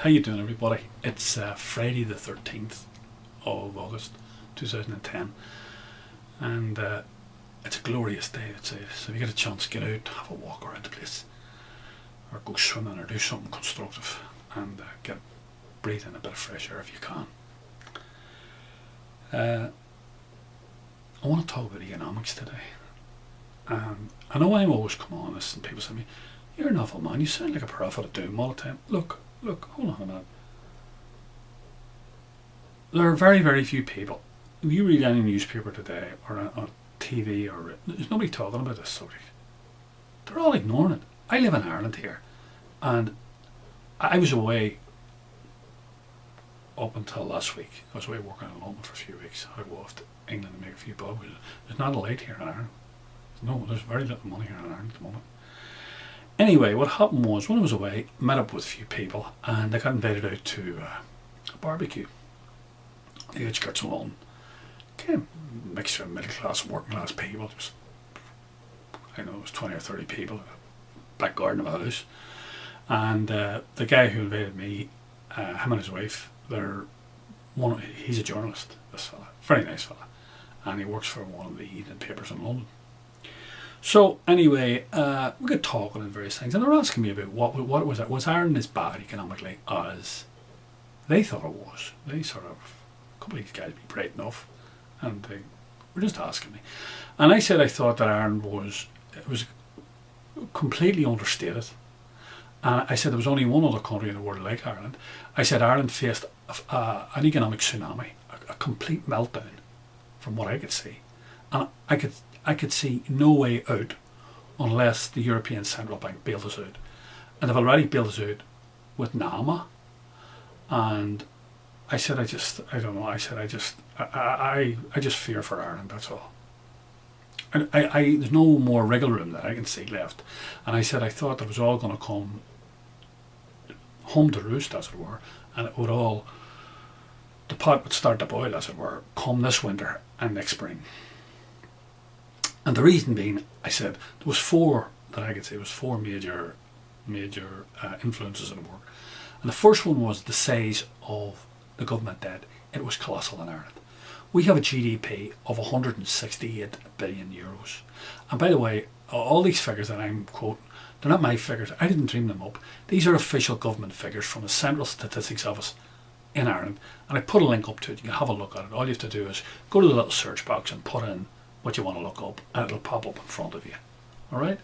How you doing, everybody? It's Friday the 13th of August 2010, and it's a glorious day, I'd say. So if you get a chance, get out, have a walk around the place, or go swimming, or do something constructive, and breathe in a bit of fresh air if you can. I want to talk about economics today. I know I'm always come on this, and people say to me, "You're an awful man, you sound like a prophet of doom all the time." Look, hold on a minute. There are very, very few people. If you read any newspaper today, or on TV, or there's nobody talking about this subject. They're all ignoring it. I live in Ireland here, and I was away up until last week. I was away working in London for a few weeks. I go off to England to make a few bob. There's not a light here in Ireland. No, there's very little money here in Ireland at the moment. Anyway, what happened was, when I was away, met up with a few people, and I got invited out to a barbecue. The outskirts of London. Kind of mixture of middle class and working class people. Just, I know it was 20 or 30 people in a back garden of a house. And the guy who invited me, him and his wife, he's a journalist, this fella. Very nice fella. And he works for one of the evening papers in London. So anyway, we got talking and various things, and they were asking me about what was it. Was Ireland as bad economically as they thought it was? They sort of, a couple of these guys be bright enough, and they were just asking me. And I said I thought that Ireland was completely understated. And I said there was only one other country in the world like Ireland. I said Ireland faced an economic tsunami, a complete meltdown, from what I could see, and I could see no way out unless the European Central Bank bailed us out. And they've already bailed us out with NAMA. And I said, I just fear for Ireland, that's all. And there's no more wriggle room that I can see left. And I said I thought that it was all going to come home to roost, as it were, and it would all, the pot would start to boil, as it were, come this winter and next spring. And the reason being, I said, there was four major influences in the work. And the first one was the size of the government debt. It was colossal in Ireland. We have a GDP of 168 billion euros. And by the way, all these figures that I'm quoting, they're not my figures. I didn't dream them up. These are official government figures from the Central Statistics Office in Ireland. And I put a link up to it. You can have a look at it. All you have to do is go to the little search box and put in what you want to look up, and it'll pop up in front of you. Alright?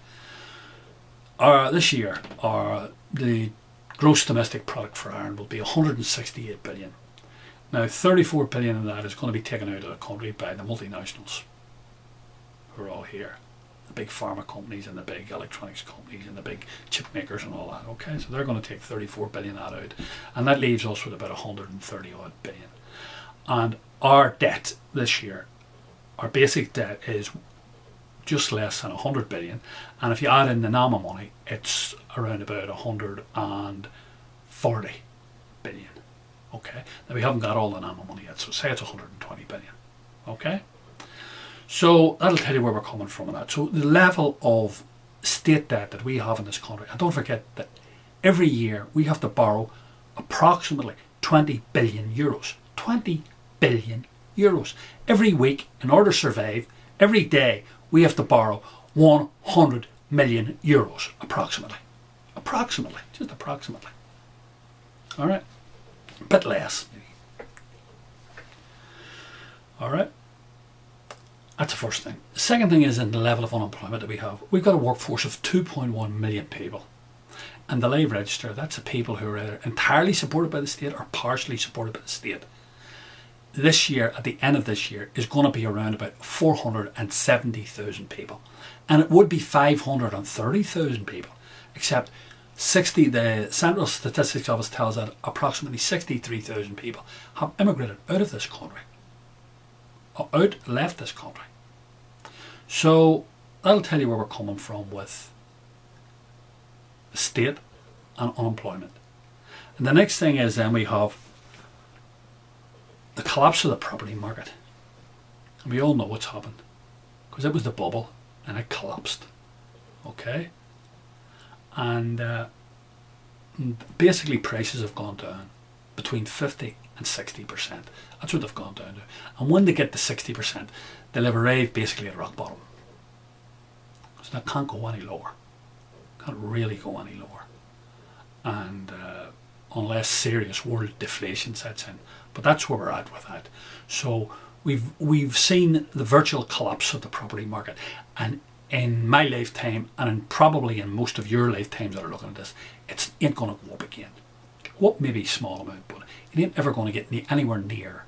This year, the gross domestic product for Ireland will be 168 billion. Now 34 billion of that is going to be taken out of the country by the multinationals who are all here. The big pharma companies and the big electronics companies and the big chip makers and all that. Okay, so they're going to take 34 billion of that out, and that leaves us with about 130 odd billion. And our debt this year, our basic debt, is just less than 100 billion, and if you add in the NAMA money, it's around about 140 billion. Okay, now we haven't got all the NAMA money yet, so say it's 120 billion. Okay, so that'll tell you where we're coming from on that. So the level of state debt that we have in this country, and don't forget that every year we have to borrow approximately 20 billion euros. 20 billion euros. Every week, in order to survive, every day we have to borrow 100 million euros, approximately. Approximately, just approximately. Alright, a bit less maybe. Alright, that's the first thing. The second thing is in the level of unemployment that we have. We've got a workforce of 2.1 million people. And the live register, that's the people who are either entirely supported by the state or partially supported by the state. This year, at the end of this year, is going to be around about 470,000 people. And it would be 530,000 people, except the Central Statistics Office tells that approximately 63,000 people have immigrated out of this country, or left this country. So that'll tell you where we're coming from with the state and unemployment. And the next thing is then we have the collapse of the property market. And we all know what's happened, because it was the bubble and it collapsed. Okay? And basically prices have gone down between 50 and 60%. That's what they've gone down to. And when they get to 60%, they'll have arrived basically at rock bottom. So that can't go any lower. Can't really go any lower. And unless serious world deflation sets in. But that's where we're at with that. So we've seen the virtual collapse of the property market. And in my lifetime, and probably in most of your lifetimes that are looking at this, it ain't going to go up again. Go up maybe a small amount, but it ain't ever going to get anywhere near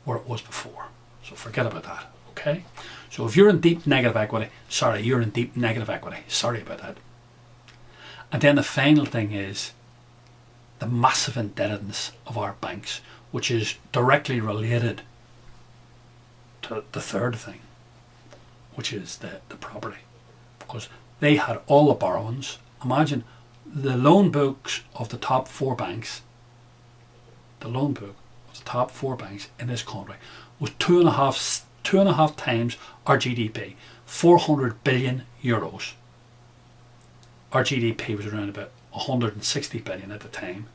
where it was before. So forget about that, okay? So if you're in deep negative equity, sorry, you're in deep negative equity. Sorry about that. And then the final thing is the massive indebtedness of our banks, which is directly related to the third thing, which is the property. Because they had all the borrowings. Imagine the loan books of the top 4 banks, the loan book of the top 4 banks in this country was two and a half times our GDP, 400 billion euros. Our GDP was around about 160 billion at the time.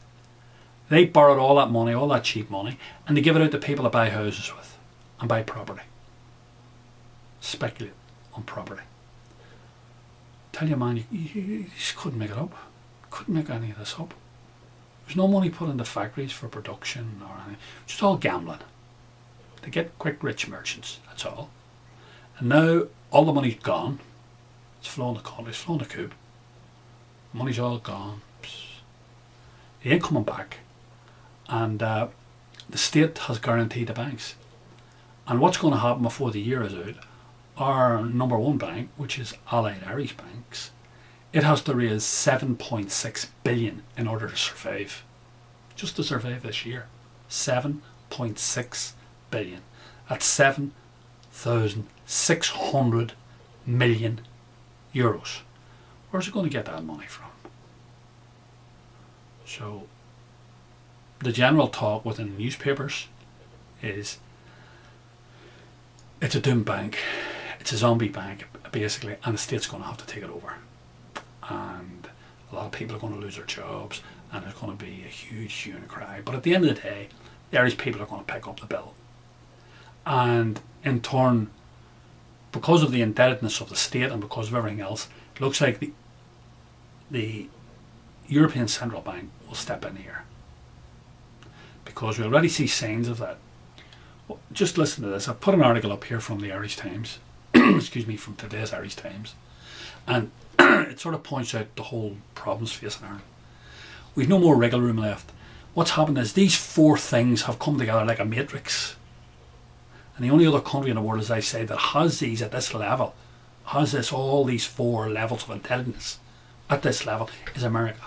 They borrowed all that money, all that cheap money, and they give it out to people to buy houses with and buy property. Speculate on property. Tell you, man, you just couldn't make it up. Couldn't make any of this up. There's no money put into factories for production or anything. Just all gambling. They get quick rich merchants, that's all. And now all the money's gone. It's flown the country, it's flown the coop. Money's all gone. It ain't coming back. And the state has guaranteed the banks. And what's going to happen before the year is out, our number 1 bank, which is Allied Irish Banks, it has to raise 7.6 billion in order to survive. Just to survive this year. 7.6 billion. That's 7,600 million euros. Where's it going to get that money from? So the general talk within the newspapers is it's a doom bank, it's a zombie bank basically, and the state's going to have to take it over. And a lot of people are going to lose their jobs, and there's going to be a huge hue and cry. But at the end of the day, the Irish people are going to pick up the bill. And in turn, because of the indebtedness of the state and because of everything else, it looks like the European Central Bank will step in here. Because we already see signs of that. Well, just listen to this. I put an article up here from the Irish Times, excuse me, from today's Irish Times, and it sort of points out the whole problems facing Ireland. We've no more wriggle room left. What's happened is these 4 things have come together like a matrix. And the only other country in the world, as I say, that has these at this level, has all these 4 levels of indebtedness at this level is America.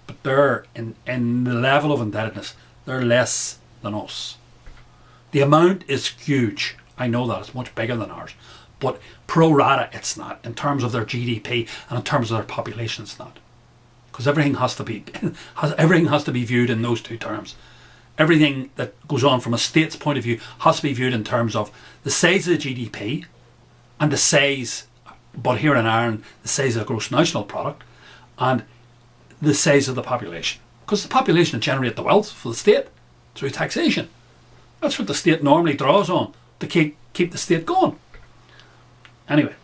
But they're in the level of indebtedness, they're less than us. The amount is huge. I know that it's much bigger than ours. But pro rata it's not. In terms of their GDP and in terms of their population it's not. Because everything has to be viewed in those 2 terms. Everything that goes on from a state's point of view has to be viewed in terms of the size of the GDP and the size, but here in Ireland, the size of the gross national product and the size of the population. Because the population generates the wealth for the state through taxation. That's what the state normally draws on to keep the state going. Anyway,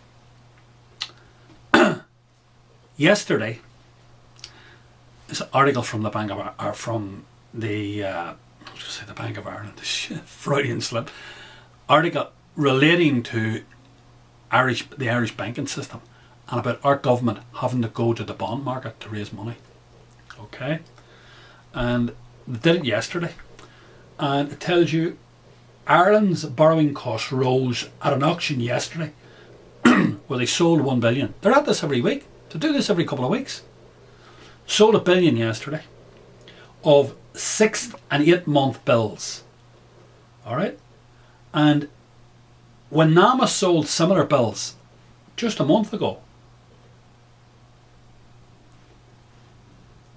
yesterday, this article from the Bank of the Bank of Ireland, Freudian slip, article relating to the Irish banking system and about our government having to go to the bond market to raise money. Okay, and they did it yesterday, and it tells you Ireland's borrowing costs rose at an auction yesterday where they sold 1 billion. They're at this every week. They do this every couple of weeks. Sold 1 billion yesterday of 6 and 8 month bills. Alright? And when NAMA sold similar bills just a month ago,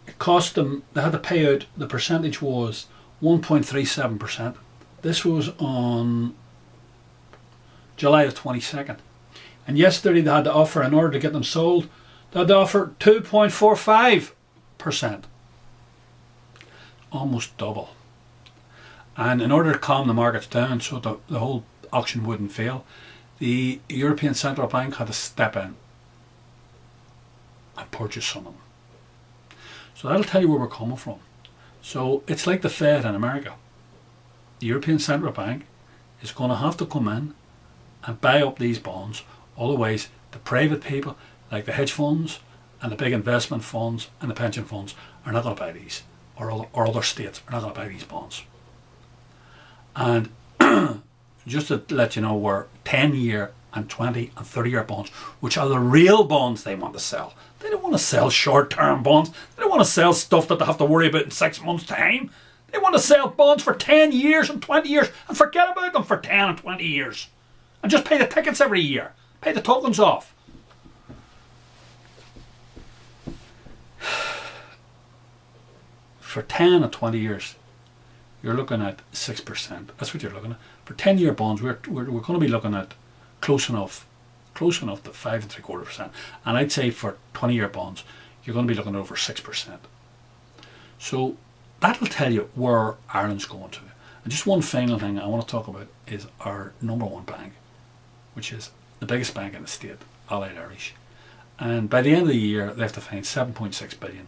it cost them, they had to pay out, the percentage was 1.37%. This was on July the 22nd. And yesterday they had to offer, in order to get them sold, they had to offer 2.45%. almost double. And in order to calm the markets down so the whole auction wouldn't fail, the European Central Bank had to step in and purchase some of them. So that'll tell you where we're coming from. So it's like the Fed in America. The European Central Bank is going to have to come in and buy up these bonds. Otherwise, the private people, like the hedge funds and the big investment funds and the pension funds, are not going to buy these, or other states are not going to buy these bonds. And just to let you know, we're 10-year and 20 and 30-year bonds, which are the real bonds they want to sell. They don't want to sell short-term bonds. They don't want to sell stuff that they have to worry about in 6 months' time. They want to sell bonds for 10 years and 20 years and forget about them for 10 and 20 years. And just pay the tickets every year. Pay the tokens off. For 10 and 20 years, you're looking at 6%. That's what you're looking at. For 10-year bonds, we're going to be looking at close enough to 5.75%. And I'd say for 20-year bonds, you're going to be looking at over 6%. So that'll tell you where Ireland's going to. And just one final thing I want to talk about is our number one bank, which is the biggest bank in the state, Allied Irish. And by the end of the year, they have to find 7.6 billion.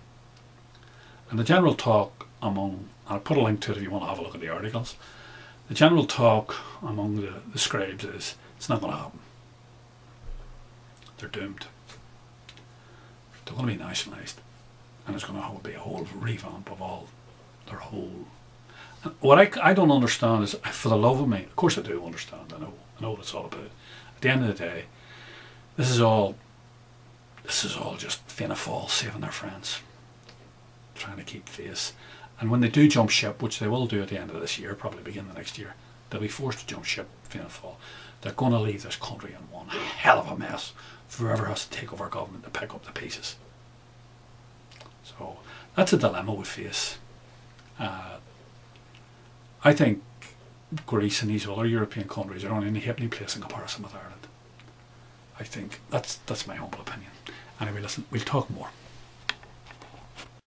And the general talk among, I'll put a link to it if you want to have a look at the articles, the general talk among the scribes is it's not going to happen. They're doomed. They're going to be nationalised, and it's going to be a whole revamp of all their whole. And what I don't understand is, for the love of me, of course I do understand. I know what it's all about. At the end of the day, this is all just Fianna Fáil saving their friends, trying to keep face. And when they do jump ship, which they will do at the end of this year, probably begin the next year, they'll be forced to jump ship, Fianna Fáil. They're going to leave this country in one hell of a mess for whoever has to take over government to pick up the pieces. So that's a dilemma we face. I think Greece and these other European countries are only in a halfpenny place in comparison with Ireland. I think that's my humble opinion. Anyway, listen, we'll talk more.